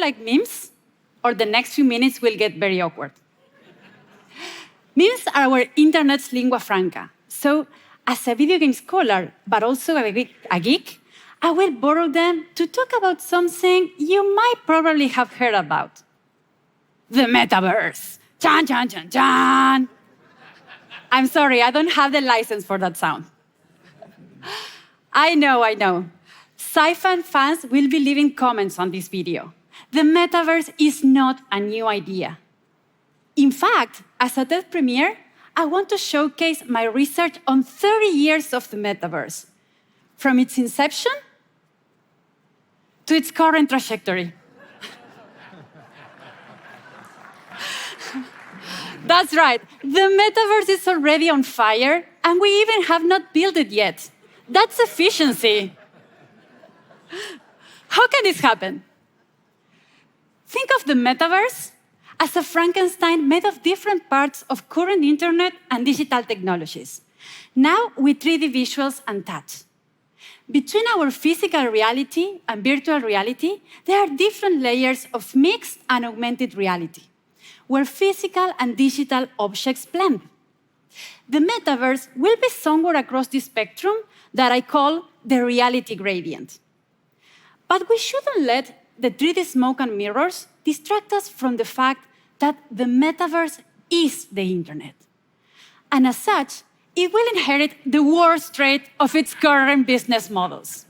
like memes, or the next few minutes will get very awkward. Memes are our internet's lingua franca. So, as a video game scholar, but also a geek, I will borrow them to talk about something you might probably have heard about. The Metaverse. Chan, chan, chan, chan. I'm sorry, I don't have the license for that sound. I know. Sci-fi fans will be leaving comments on this video. The Metaverse is not a new idea. In fact, as a TED premiere, I want to showcase my research on 30 years of the Metaverse, from its inception to its current trajectory. That's right, the Metaverse is already on fire, and we even have not built it yet. That's efficiency. How can this happen? Think of the Metaverse as a Frankenstein made of different parts of current internet and digital technologies, now with 3D visuals and touch. Between our physical reality and virtual reality, there are different layers of mixed and augmented reality, where physical and digital objects blend. The Metaverse will be somewhere across the spectrum that I call the reality gradient. But we shouldn't let the 3D smoke and mirrors distract us from the fact that the Metaverse is the internet. And as such, it will inherit the worst trait of its current business models.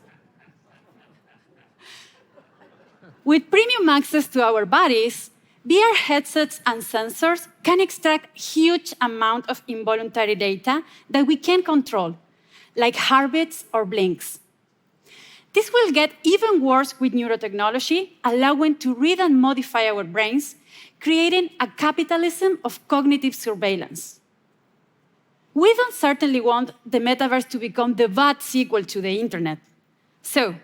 With premium access to our bodies, VR headsets and sensors can extract huge amounts of involuntary data that we can't control, like heartbeats or blinks. This will get even worse with neurotechnology, allowing to read and modify our brains, creating a capitalism of cognitive surveillance. We don't certainly want the Metaverse to become the bad sequel to the internet. So,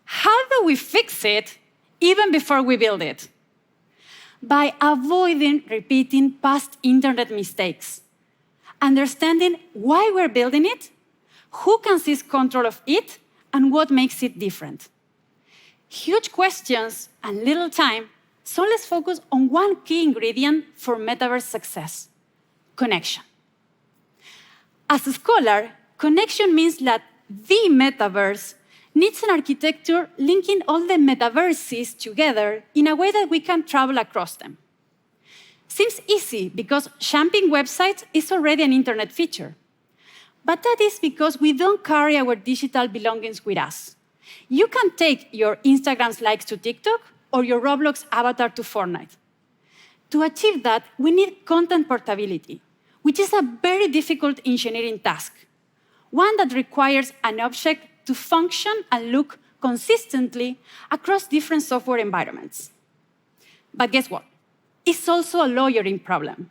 how do we fix it even before we build it? By avoiding repeating past internet mistakes, understanding why we're building it, who can seize control of it, and what makes it different. Huge questions and little time, so let's focus on one key ingredient for Metaverse success: connection. As a scholar, connection means that the Metaverse needs an architecture linking all the metaverses together in a way that we can travel across them. Seems easy because shamping websites is already an internet feature. But that is because we don't carry our digital belongings with us. You can take your Instagram's likes to TikTok or your Roblox avatar to Fortnite. To achieve that, we need content portability, which is a very difficult engineering task, one that requires an object to function and look consistently across different software environments. But guess what? It's also a lawyering problem,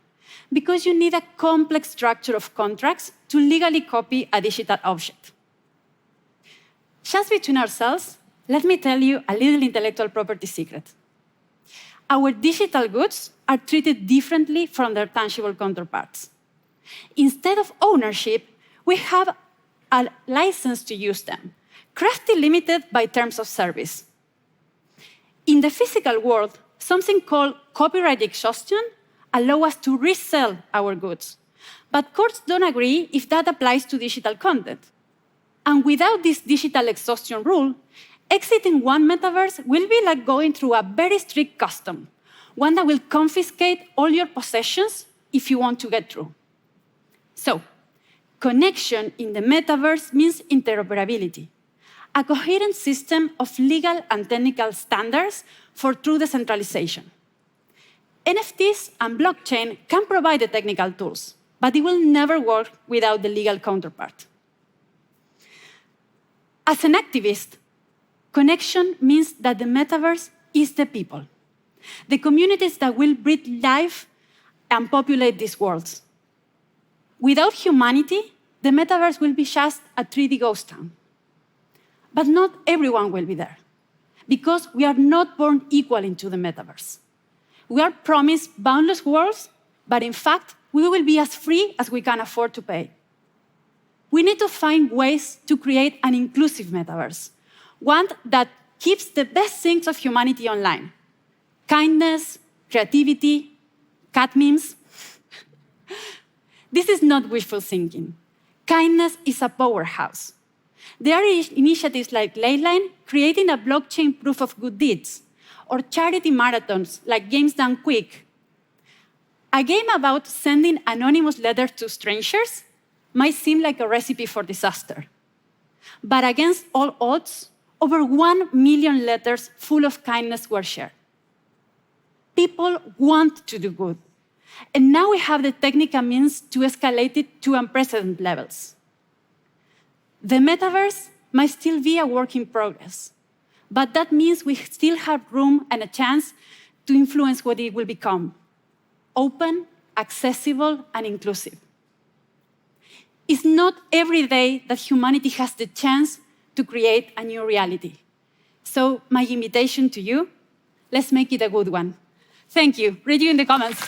because you need a complex structure of contracts to legally copy a digital object. Just between ourselves, let me tell you a little intellectual property secret. Our digital goods are treated differently from their tangible counterparts. Instead of ownership, we have a license to use them, crafted limited by terms of service. In the physical world, something called copyright exhaustion allows us to resell our goods. But courts don't agree if that applies to digital content. And without this digital exhaustion rule, exiting one metaverse will be like going through a very strict custom, one that will confiscate all your possessions if you want to get through. So, connection in the metaverse means interoperability, a coherent system of legal and technical standards for true decentralization. NFTs and blockchain can provide the technical tools, but it will never work without the legal counterpart. As an activist, connection means that the metaverse is the people, the communities that will breathe life and populate these worlds. Without humanity, the metaverse will be just a 3D ghost town. But not everyone will be there, because we are not born equal into the metaverse. We are promised boundless worlds, but in fact, we will be as free as we can afford to pay. We need to find ways to create an inclusive metaverse, one that keeps the best things of humanity online, kindness, creativity, cat memes. This is not wishful thinking. Kindness is a powerhouse. There are initiatives like Leyline creating a blockchain proof of good deeds, or charity marathons like Games Done Quick. A game about sending anonymous letters to strangers might seem like a recipe for disaster. But against all odds, over 1 million letters full of kindness were shared. People want to do good. And now we have the technical means to escalate it to unprecedented levels. The metaverse might still be a work in progress, but that means we still have room and a chance to influence what it will become: open, accessible, and inclusive. It's not every day that humanity has the chance to create a new reality. So my invitation to you, let's make it a good one. Thank you. Read you in the comments.